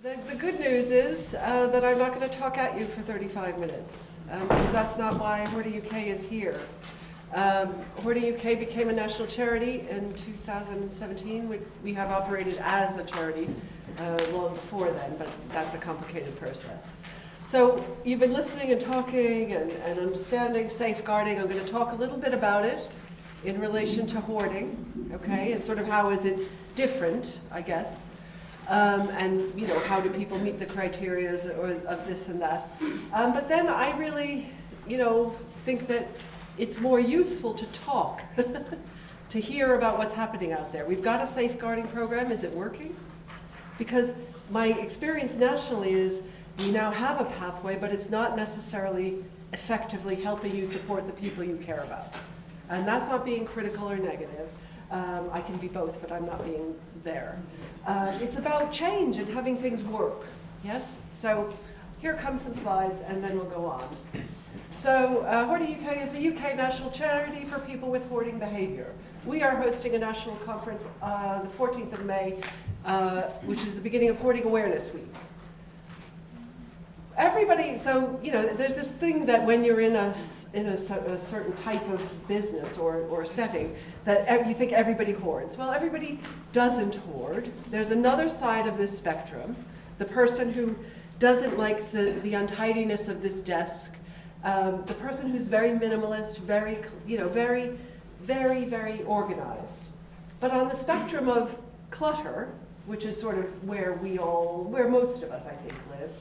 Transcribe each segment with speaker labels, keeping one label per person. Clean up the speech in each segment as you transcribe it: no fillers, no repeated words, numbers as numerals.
Speaker 1: The good news is that I'm not going to talk at you for 35 minutes, because that's not why Hoarding UK is here. Hoarding UK became a national charity in 2017. We have operated as a charity long before then, but that's a complicated process. So you've been listening and talking and understanding safeguarding. I'm going to talk a little bit about it in relation to hoarding, okay, and sort of how is it different, I guess. And you know, how do people meet the criteria of this and that? But then I really, think that it's more useful to talk, to hear about what's happening out there. We've got a safeguarding program. Is it working? Because my experience nationally is we now have a pathway, but it's not necessarily effectively helping you support the people you care about. And that's not being critical or negative. I can be both, but I'm not being there. It's about change and having things work, yes? So here come some slides, and then we'll go on. So Hoarding UK is the UK national charity for people with hoarding behavior. We are hosting a national conference the 14th of May, which is the beginning of Hoarding Awareness Week. Everybody, so, there's this thing that when you're in a certain type of business or setting, that you think everybody hoards. Well, everybody doesn't hoard. There's another side of this spectrum, the person who doesn't like the untidiness of this desk, the person who's very minimalist, very, very, very, very organized. But on the spectrum of clutter, which is sort of where most of us, I think, live,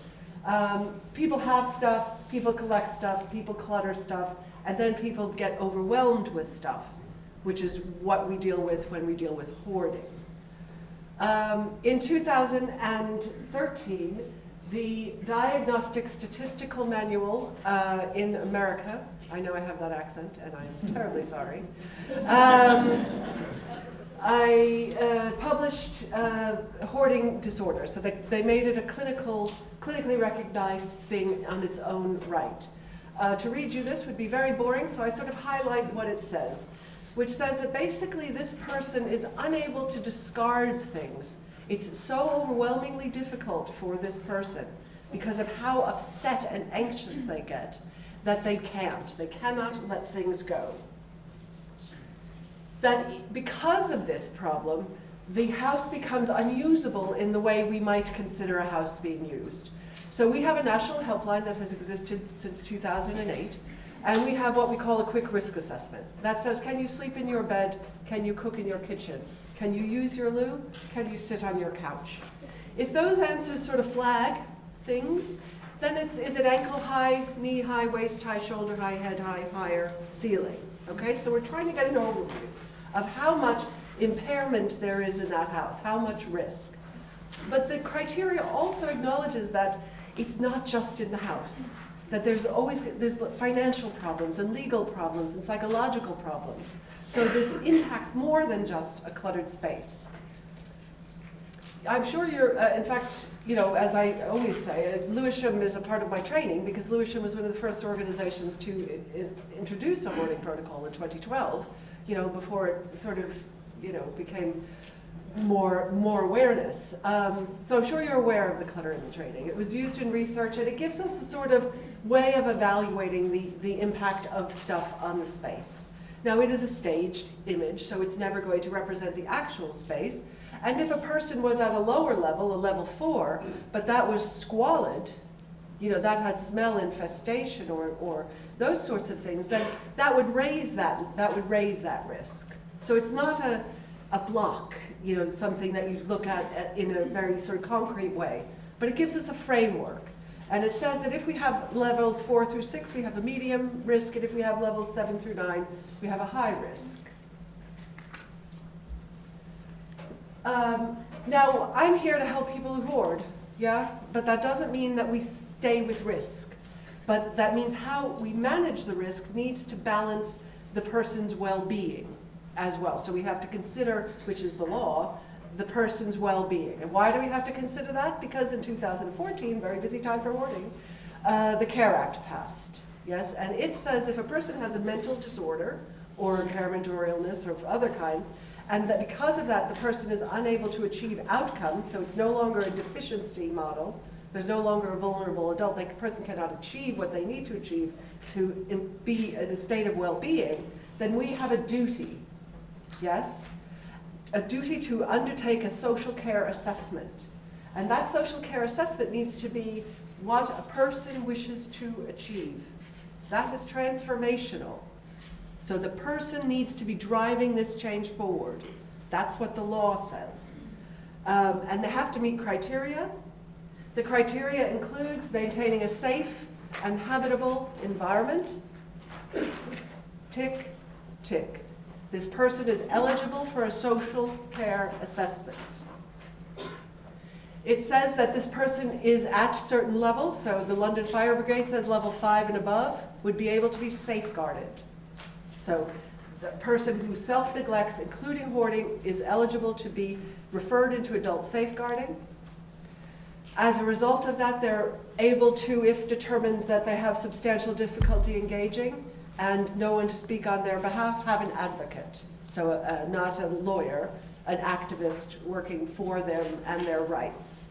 Speaker 1: people have stuff, people collect stuff, people clutter stuff, and then people get overwhelmed with stuff, which is what we deal with when we deal with hoarding. In 2013, the Diagnostic Statistical Manual in America, I know I have that accent and I'm terribly sorry, I published hoarding disorder, so they made it a clinically recognized thing on its own right. To read you this would be very boring, so I sort of highlight what it says, which says that basically this person is unable to discard things. It's so overwhelmingly difficult for this person because of how upset and anxious they get that they cannot let things go. That because of this problem, the house becomes unusable in the way we might consider a house being used. So we have a national helpline that has existed since 2008, and we have what we call a quick risk assessment. That says, can you sleep in your bed? Can you cook in your kitchen? Can you use your loo? Can you sit on your couch? If those answers sort of flag things, then is it ankle high, knee high, waist high, shoulder high, head high, higher, ceiling? Okay, so we're trying to get an overview of how much impairment there is in that house, how much risk. But the criteria also acknowledges that it's not just in the house, that there's financial problems and legal problems and psychological problems. So this impacts more than just a cluttered space. I'm sure you're, in fact, as I always say, Lewisham is a part of my training because Lewisham was one of the first organizations to introduce a hoarding protocol in 2012, before it sort of, became more awareness. So I'm sure you're aware of the clutter in the training. It was used in research, and it gives us a sort of way of evaluating the impact of stuff on the space. Now, it is a staged image, so it's never going to represent the actual space. And if a person was at a lower level, a level 4, but that was squalid, that had smell infestation or those sorts of things, then that would raise that risk. So it's not a block, something that you look at in a very sort of concrete way, but it gives us a framework. And it says that if we have levels 4 through 6, we have a medium risk, and if we have levels 7 through 9, we have a high risk. Now, I'm here to help people who hoard, yeah? But that doesn't mean that we stay with risk. But that means how we manage the risk needs to balance the person's well-being as well. So we have to consider, which is the law, the person's well-being. And why do we have to consider that? Because in 2014, very busy time for hoarding, the CARE Act passed, yes? And it says if a person has a mental disorder or impairment or illness or other kinds, and that because of that, the person is unable to achieve outcomes, so it's no longer a deficiency model, there's no longer a vulnerable adult, the person cannot achieve what they need to achieve to be in a state of well-being, then we have a duty, yes? A duty to undertake a social care assessment. And that social care assessment needs to be what a person wishes to achieve. That is transformational. So the person needs to be driving this change forward. That's what the law says. And they have to meet criteria. The criteria includes maintaining a safe and habitable environment. Tick, tick. This person is eligible for a social care assessment. It says that this person is at certain levels, so the London Fire Brigade says level 5 and above would be able to be safeguarded. So the person who self-neglects, including hoarding, is eligible to be referred into adult safeguarding. As a result of that, they're able to, if determined that they have substantial difficulty engaging and no one to speak on their behalf, have an advocate. So not a lawyer, an activist working for them and their rights.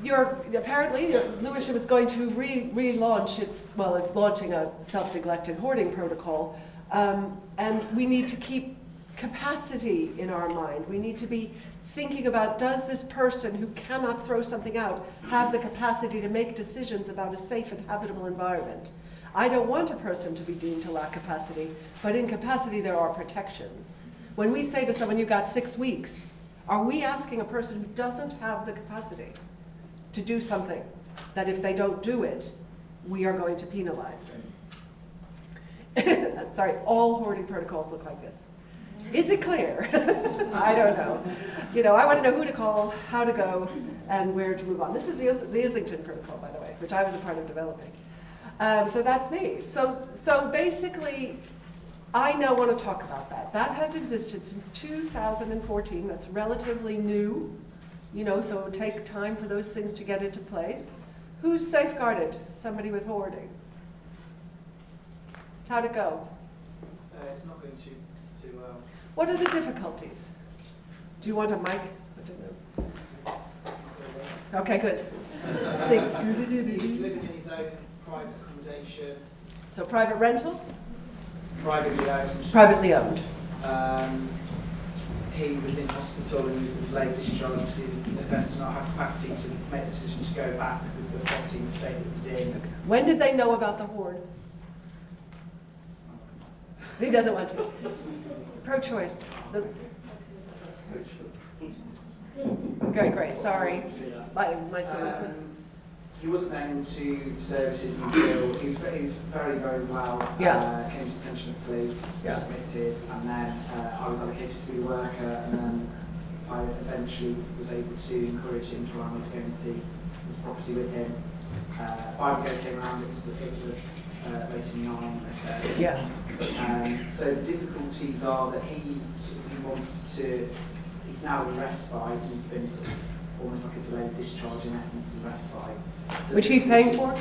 Speaker 1: Apparently, Lewisham is going to relaunch it's launching a self-neglect and hoarding protocol, and we need to keep capacity in our mind. We need to be thinking about, does this person who cannot throw something out have the capacity to make decisions about a safe and habitable environment? I don't want a person to be deemed to lack capacity, but in capacity there are protections. When we say to someone, you've got 6 weeks, are we asking a person who doesn't have the capacity to do something that if they don't do it, we are going to penalize them? Sorry, all hoarding protocols look like this. Is it clear? I don't know. I want to know who to call, how to go, and where to move on. This is the Islington protocol, by the way, which I was a part of developing. So that's me. So basically, I now want to talk about that. That has existed since 2014. That's relatively new, so it would take time for those things to get into place. Who's safeguarded somebody with hoarding? How'd it go?
Speaker 2: It's not going too well.
Speaker 1: What are the difficulties? Do you want a mic? I don't know. Okay, good.
Speaker 2: He's living in his own private accommodation.
Speaker 1: So private rental?
Speaker 2: Privately owned.
Speaker 1: Privately owned.
Speaker 2: He was in hospital and he was delayed discharge because he was assessed to not have capacity to make the decision to go back with the property in the state that it was in.
Speaker 1: Okay. When did they know about the hoard? He doesn't want to. Pro-choice. Great, sorry. My son.
Speaker 2: He wasn't known to services until he was very, very well.
Speaker 1: Yeah.
Speaker 2: Came to the attention of police,
Speaker 1: yeah.
Speaker 2: was admitted, and then I was allocated to be a worker, and then I eventually was able to encourage him to allow me to go and see his property with him. 5 ago came around, it was rating 9, I said.
Speaker 1: Yeah.
Speaker 2: So the difficulties are that he wants to, he's now in respite, he's been sort of almost like a delayed discharge in essence in respite. So
Speaker 1: which he's paying for?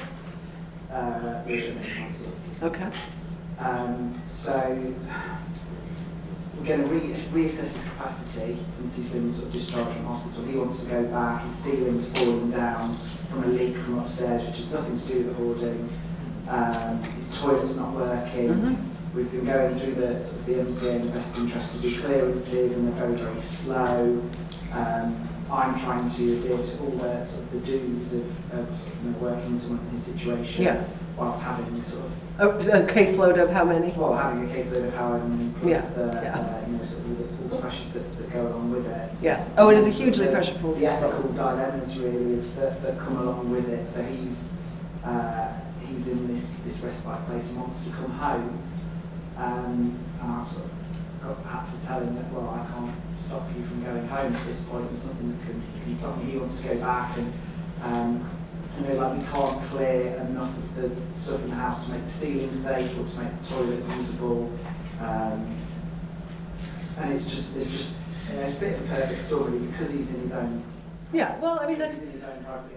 Speaker 1: Okay.
Speaker 2: So we're going to reassess his capacity since he's been sort of discharged from hospital. He wants to go back, his ceiling's falling down from a leak from upstairs, which has nothing to do with the hoarding. His toilet's not working. Mm-hmm. We've been going through the sort of the MCA and the best interest to do clearances, and they're very, very slow. I'm trying to adhere to all the sort of the do's of working with someone in his situation,
Speaker 1: yeah.
Speaker 2: whilst having sort of
Speaker 1: a caseload of how many?
Speaker 2: Well, having a caseload of however many, plus
Speaker 1: yeah.
Speaker 2: Sort of all the pressures that go along with it.
Speaker 1: Yes. Oh, it is a hugely pressureful.
Speaker 2: The ethical dilemmas really that come along with it. So he's in this respite place and wants to come home, and I've sort of had to tell him that, well, I can't stop you from going home at this point. There's nothing that can stop me. He wants to go back, and we can't clear enough of the stuff in the house to make the ceiling safe or to make the toilet usable. And it's a bit of a perfect story because he's in his own.
Speaker 1: Yeah, well, I mean that's
Speaker 2: in his own property.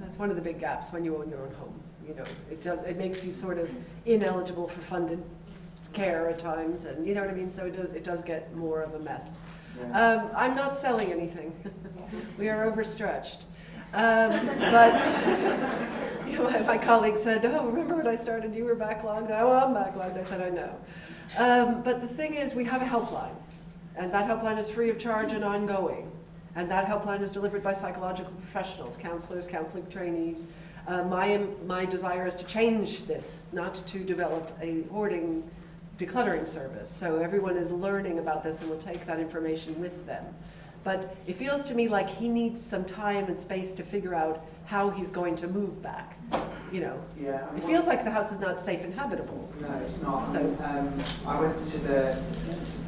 Speaker 1: That's one of the big gaps when you own your own home. You know, it makes you sort of ineligible for funded care at times, and you know what I mean? So it does get more of a mess.
Speaker 2: Yeah.
Speaker 1: I'm not selling anything. We are overstretched. But you know, my colleague said, "Oh, remember when I started, you were backlogged?" "Oh, I'm backlogged." I said, "I know." But the thing is, we have a helpline, and that helpline is free of charge and ongoing. And that helpline is delivered by psychological professionals, counselors, counseling trainees. My desire is to change this, not to develop a hoarding, decluttering service. So everyone is learning about this and will take that information with them. But it feels to me like he needs some time and space to figure out how he's going to move back. You know,
Speaker 2: Yeah,
Speaker 1: it feels like the house is not safe and habitable.
Speaker 2: No, it's not.
Speaker 1: So,
Speaker 2: I went to the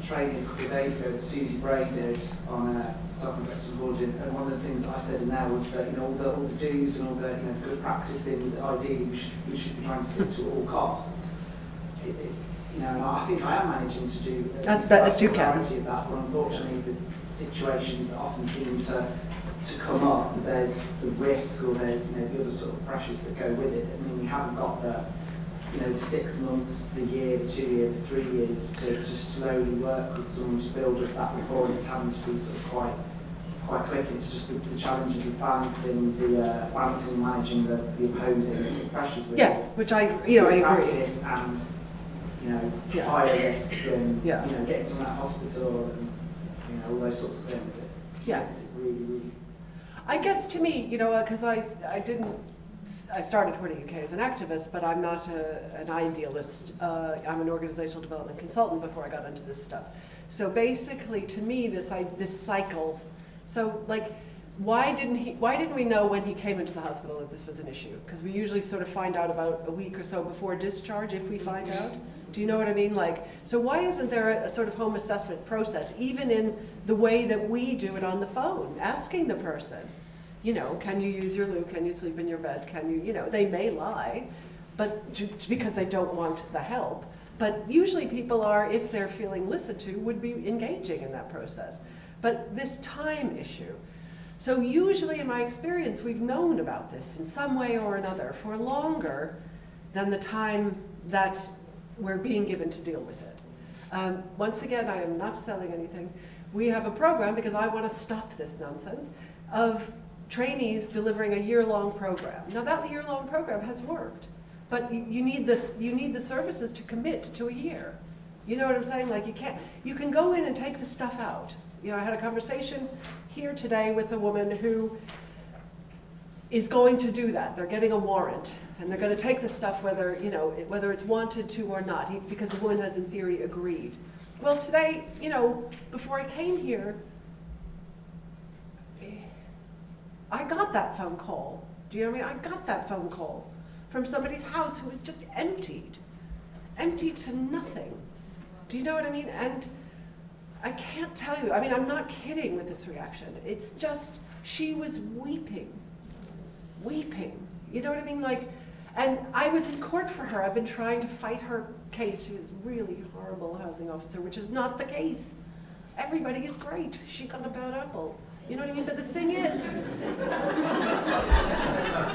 Speaker 2: training a couple of days ago that Susie Bray did on self-inflicted hoarding, and one of the things that I said in there was that, you know, all the do's and all the, you know, good practice things that ideally we should be trying to stick to at all costs. You know, and I think I am managing to do
Speaker 1: as best you can.
Speaker 2: Of that, but unfortunately, the situations that often seem to come up, there's the risk, or there's, you know, the other sort of pressures that go with it. I mean, we haven't got the, you know, the 6 months, the year, the 2 year, the 3 years to just slowly work with someone to build up that rapport, and it's having to be sort of quite quick. It's just the challenges of balancing and managing the opposing sort of pressures. With
Speaker 1: yes, which I agree.
Speaker 2: Practice and, you know, higher risk, and
Speaker 1: yeah.
Speaker 2: you know, getting someone out of hospital, and you know, all those sorts of things. It's really, really.
Speaker 1: I guess to me, you know, because I started Hoarding UK as an activist, but I'm not an idealist. I'm an organizational development consultant before I got into this stuff. So basically, to me, this cycle. So like, why didn't we know when he came into the hospital that this was an issue? Because we usually sort of find out about a week or so before discharge, if we find out. Do you know what I mean? Like, so why isn't there a sort of home assessment process, even in the way that we do it on the phone, asking the person, you know, can you use your loo? Can you sleep in your bed? Can you, you know, they may lie, but because they don't want the help. But usually people are, if they're feeling listened to, would be engaging in that process. But this time issue. So usually in my experience, we've known about this in some way or another for longer than the time that we're being given to deal with it. Once again, I am not selling anything. We have a program, because I want to stop this nonsense, of trainees delivering a year-long program. Now that year-long program has worked, but you need the services to commit to a year. You know what I'm saying? Like, you can go in and take the stuff out. You know, I had a conversation here today with a woman who is going to do that. They're getting a warrant, and they're going to take the stuff whether it's wanted to or not, because the woman has in theory agreed. Well, today, you know, before I came here, I got that phone call. Do you know what I mean? I got that phone call from somebody's house who was just emptied to nothing. Do you know what I mean? And I can't tell you, I mean, I'm not kidding with this reaction. It's just, she was weeping. You know what I mean? Like, and I was in court for her. I've been trying to fight her case. She was a really horrible housing officer, which is not the case. Everybody is great. She got a bad apple. You know what I mean? But the thing is,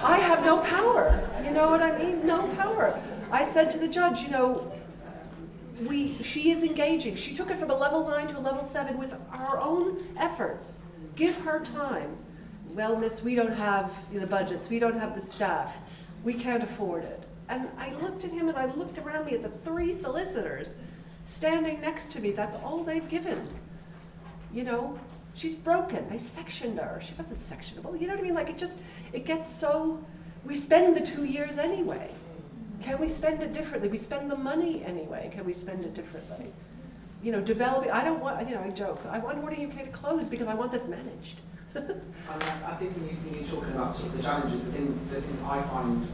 Speaker 1: I have no power. You know what I mean? No power. I said to the judge, you know, she is engaging. She took it from a level 9 to a level 7 with our own efforts. Give her time. Well, miss, we don't have the budgets. We don't have the staff. We can't afford it. And I looked at him and I looked around me at the 3 solicitors standing next to me. That's all they've given. You know, she's broken. They sectioned her. She wasn't sectionable. You know what I mean? Like, it gets so, we spend the 2 years anyway. Can we spend it differently? We spend the money anyway. Can we spend it differently? You know, developing, I don't want, you know, I joke, I want Hoarding UK to close because I want this managed.
Speaker 2: I think when you're talking about sort of the challenges, the thing I find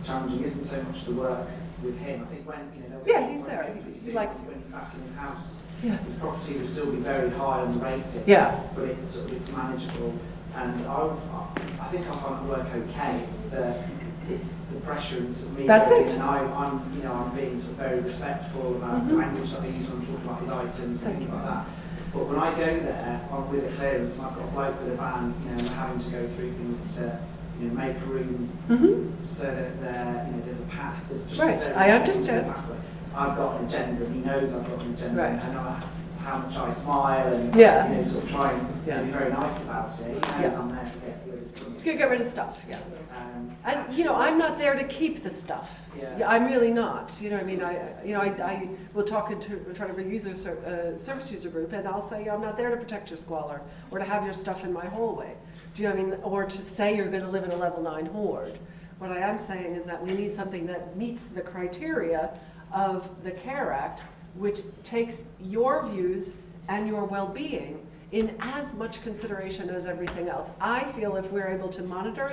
Speaker 2: challenging isn't so much the work with him. I think when, you know,
Speaker 1: he's there. He likes
Speaker 2: when he's back in his house,
Speaker 1: yeah.
Speaker 2: His property will still be very high on the rating.
Speaker 1: Yeah.
Speaker 2: But it's sort of, it's manageable, and I think I find the work okay. It's the pressure and sort of me.
Speaker 1: That's it.
Speaker 2: And I'm being sort of very respectful about the language that I use when I'm talking about his items and things like that. But when I go there, I'm with a clearance and I've got a bloke with a van, you know, having to go through things to make room so that there's a path. There's just
Speaker 1: Right, I understand.
Speaker 2: Pathway. I've got an agenda, and he knows I've got an agenda,
Speaker 1: Right.
Speaker 2: and I know how much I smile and sort of try and be very nice about it. He knows I'm there to get rid of something.
Speaker 1: To get rid of stuff, yeah. And I'm not there to keep the stuff. Yeah, I'm really not. I will talk in front of a service user group, and I'll say I'm not there to protect your squalor or to have your stuff in my hallway. Do you know what I mean? Or to say you're going to live in a level 9 hoard. What I am saying is that we need something that meets the criteria of the CARE Act, which takes your views and your well-being in as much consideration as everything else. I feel if we're able to monitor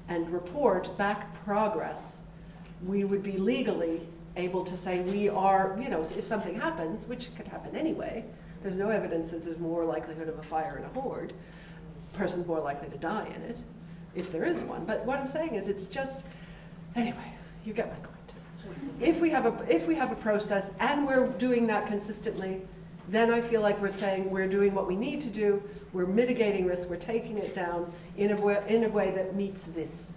Speaker 1: and report back progress, we would be legally able to say we are, if something happens, which could happen anyway, there's no evidence that there's more likelihood of a fire in a hoard. Person's more likely to die in it, if there is one. But what I'm saying is it's just, anyway, you get my point. If we have a process and we're doing that consistently, then I feel like we're saying we're doing what we need to do, we're mitigating risk, we're taking it down in a way that meets this.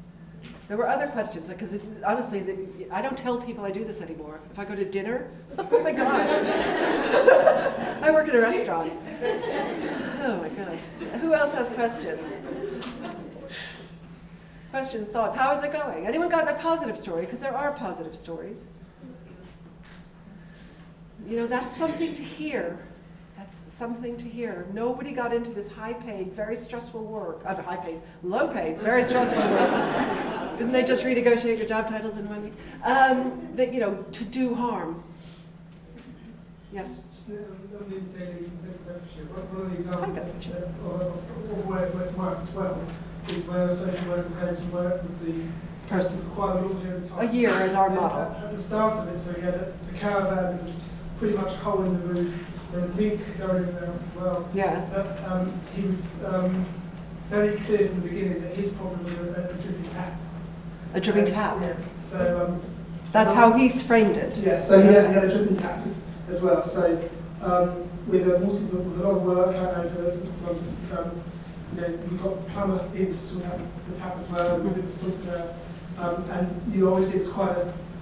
Speaker 1: There were other questions, because honestly, I don't tell people I do this anymore. If I go to dinner, oh my God. I work in a restaurant. Oh my gosh. Who else has questions? Questions, thoughts, how is it going? Anyone got a positive story? Because there are positive stories. That's something to hear. That's something to hear. Nobody got into this high-paid, very stressful work. High-paid, low-paid, very stressful work. Didn't they just renegotiate your job titles and money? To do harm. Yes?
Speaker 3: One of the examples of where it worked well is where a social worker came to work with the person for quite a long period of time.
Speaker 1: A year is our model.
Speaker 3: At the start of it, so he had a caravan that was pretty much a hole in the roof. There was mink going in there as well.
Speaker 1: Yeah.
Speaker 3: But he was very clear from the beginning that his problem was a dripping tap.
Speaker 1: A dripping tap?
Speaker 3: Yeah. So
Speaker 1: that's how he's framed it.
Speaker 3: Yeah, so he had a dripping tap as well. So with a lot of work, I know we got a plumber in to sort out the tap as well, and it was sorted out. And obviously it's quite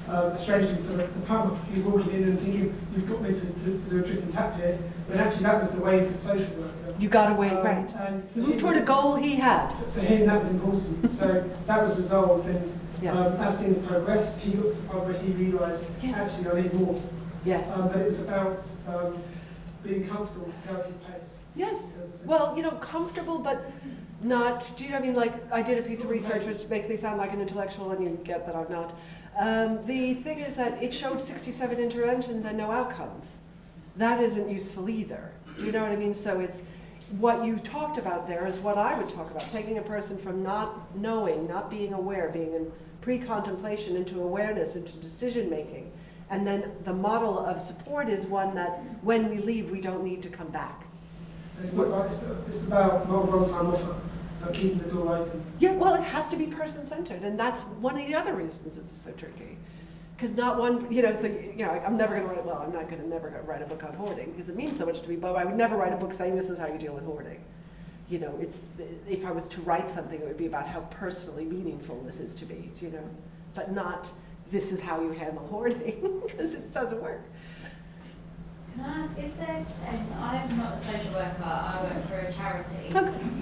Speaker 3: a strange thing for the plumber. He was walking in and thinking, you've got me to do a dripping tap here, but actually that was the way for the social worker.
Speaker 1: You got away, right. And he moved toward a goal he had.
Speaker 3: For him that was important. So that was resolved, and as things progressed, he got to the point where he realised, actually I need more.
Speaker 1: Yes.
Speaker 3: But it was about being comfortable to go at his pace.
Speaker 1: Yes. Well, comfortable, but not, do you know what I mean? Like, I did a piece of research which makes me sound like an intellectual, and you get that I'm not. The thing is that it showed 67 interventions and no outcomes. That isn't useful either. Do you know what I mean? So it's, what you talked about there is what I would talk about, taking a person from not knowing, not being aware, being in pre-contemplation into awareness, into decision-making. And then the model of support is one that when we leave, we don't need to come back.
Speaker 3: It's about not one time offer, keeping the door open.
Speaker 1: Yeah, well, it has to be person-centered, and that's one of the other reasons it's so tricky. Because not one, I'm never going to write, I'm not going to never write a book on hoarding, because it means so much to me, but I would never write a book saying this is how you deal with hoarding. If I was to write something, it would be about how personally meaningful this is to me, but not this is how you handle hoarding, because it doesn't work.
Speaker 4: Can I ask, is there, I'm not a social worker, I work for a charity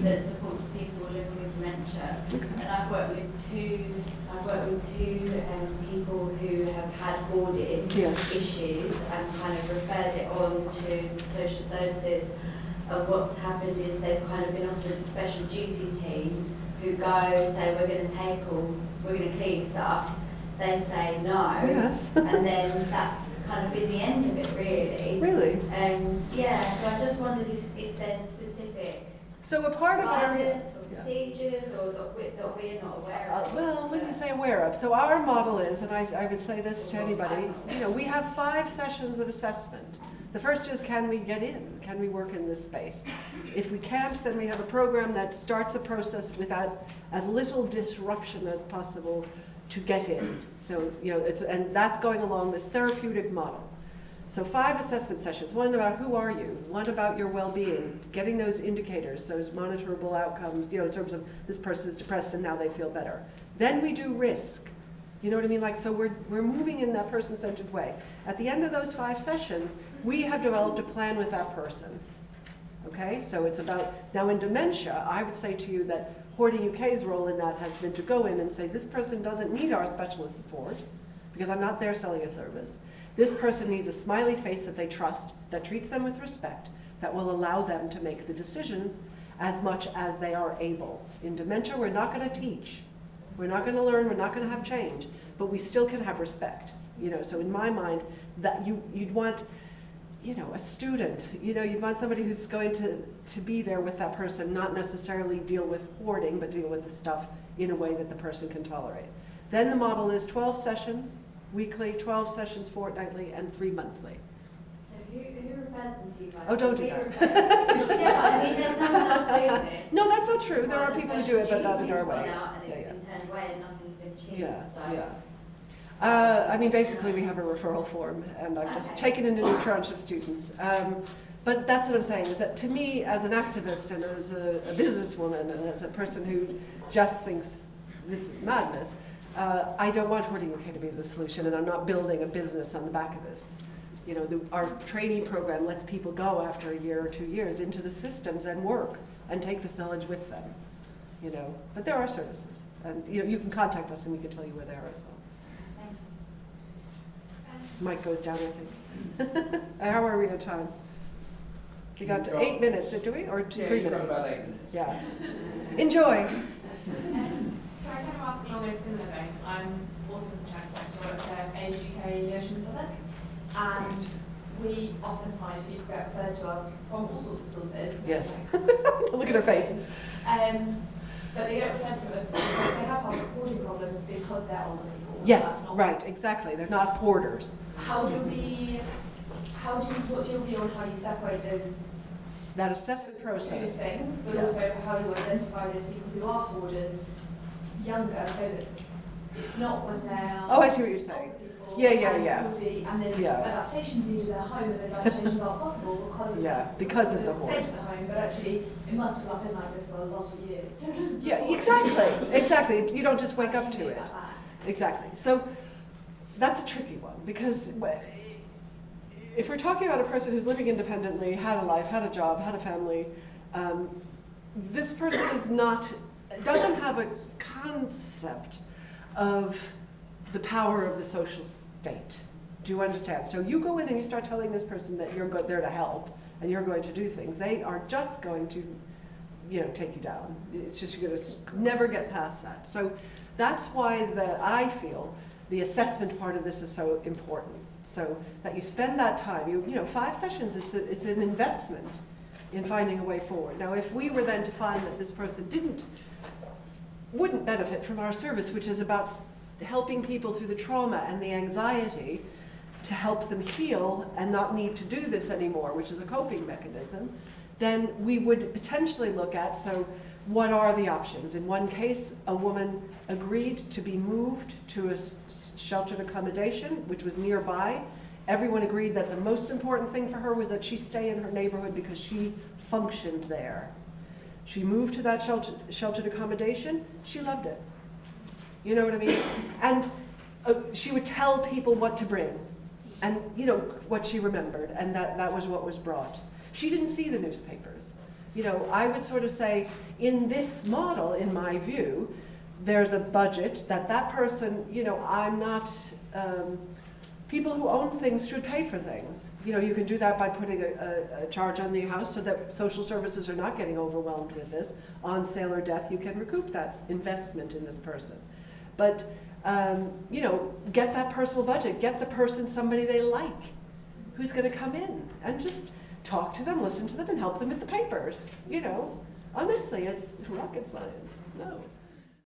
Speaker 4: that supports people living with dementia, and I've worked with two people who have had hoarding issues and kind of referred it on to social services, and what's happened is they've kind of been offered a special duty team who go, say we're going to clean stuff, they say no, and then that's kind of been the end of it, really.
Speaker 1: Really?
Speaker 4: So I just wondered if there's specific
Speaker 1: a part of our
Speaker 4: or procedures or that we're not aware of.
Speaker 1: Well, when you say aware of, so our model is, and I would say this to anybody, we have 5 sessions of assessment. The first is, can we get in? Can we work in this space? If we can't, then we have a program that starts a process without as little disruption as possible to get in. So, and that's going along this therapeutic model. So 5 assessment sessions, one about who are you, one about your well-being, getting those indicators, those monitorable outcomes, in terms of this person is depressed and now they feel better. Then we do risk. You know what I mean? Like, so we're moving in that person-centered way. At the end of those 5 sessions, we have developed a plan with that person. Okay, so it's about, now in dementia, I would say to you that Hoarding UK's role in that has been to go in and say, this person doesn't need our specialist support, because I'm not there selling a service. This person needs a smiley face that they trust, that treats them with respect, that will allow them to make the decisions as much as they are able. In dementia, we're not going to teach. We're not going to learn, we're not going to have change, but we still can have respect. So in my mind, that you'd want, a student, you'd want somebody who's going to be there with that person, not necessarily deal with hoarding, but deal with the stuff in a way that the person can tolerate. Then the model is 12 sessions weekly, 12 sessions fortnightly, and 3 monthly.
Speaker 4: So who refers them to you guys?
Speaker 1: Oh, don't do that.
Speaker 4: Yeah, I mean, there's no one else doing this.
Speaker 1: No, that's not true. There are people who do it, but not in our way.
Speaker 4: And it's been turned away and nothing's been achieved.
Speaker 1: Yeah,
Speaker 4: So.
Speaker 1: yeah. I mean, basically, we have a referral form, and I've just taken in a new tranche of students. But that's what I'm saying, is that to me, as an activist and as a businesswoman and as a person who just thinks this is madness, I don't want Hoarding UK to be the solution, and I'm not building a business on the back of this. Our trainee program lets people go after a year or 2 years into the systems and work and take this knowledge with them. But there are services, and you can contact us and we can tell you where they are as well.
Speaker 4: Thanks.
Speaker 1: Mic goes down, I think. How are we on time? We got to 8 minutes, do we? Or 3 minutes?
Speaker 5: Got about 8 minutes.
Speaker 1: Yeah. Enjoy.
Speaker 6: Can I kind of ask along a similar vein? I'm also from the charity sector, I work at Age UK Leadership and Southwark, and we often find people get referred to us from all sorts of sources.
Speaker 1: Yes. Look at her face.
Speaker 6: But they get referred to us because they have hoarding problems because they're older people.
Speaker 1: Yes,
Speaker 6: That's not-
Speaker 1: right, exactly. They're not hoarders.
Speaker 6: What's your view on how you separate those
Speaker 1: That assessment
Speaker 6: two
Speaker 1: process.
Speaker 6: things, but
Speaker 1: Yeah.
Speaker 6: also how you identify those people who are hoarders younger, so that it's not when they're
Speaker 1: Oh, I see what you're saying.
Speaker 6: older people
Speaker 1: Yeah, yeah,
Speaker 6: and
Speaker 1: yeah.
Speaker 6: hoardy, and there's
Speaker 1: Yeah.
Speaker 6: adaptations needed in their home, and those adaptations are possible because of
Speaker 1: the hoard.
Speaker 6: state of the home, but actually it must have been like this for a lot of years.
Speaker 1: Yeah, exactly. You don't just wake up to it. Exactly. So that's a tricky one, because if we're talking about a person who's living independently, had a life, had a job, had a family, this person doesn't have a concept of the power of the social state. Do you understand? So you go in and you start telling this person that you're there to help and you're going to do things. They are just going to, take you down. It's just you're going to never get past that. So that's why I feel the assessment part of this is so important. So that you spend that time, 5 sessions, it's an investment in finding a way forward. Now, if we were then to find that this person wouldn't benefit from our service, which is about helping people through the trauma and the anxiety to help them heal and not need to do this anymore, which is a coping mechanism, then we would potentially look at, so what are the options? In one case, a woman agreed to be moved to a sheltered accommodation, which was nearby. Everyone agreed that the most important thing for her was that she stay in her neighborhood because she functioned there. She moved to that sheltered accommodation. She loved it. You know what I mean? And she would tell people what to bring and, what she remembered, and that was what was brought. She didn't see the newspapers. I would sort of say, in this model, in my view, there's a budget that person, I'm not, people who own things should pay for things. You can do that by putting a charge on the house so that social services are not getting overwhelmed with this. On sale or death, you can recoup that investment in this person. But, get that personal budget, get the person somebody they like, who's going to come in and just talk to them, listen to them, and help them with the papers. Honestly, it's rocket science. No.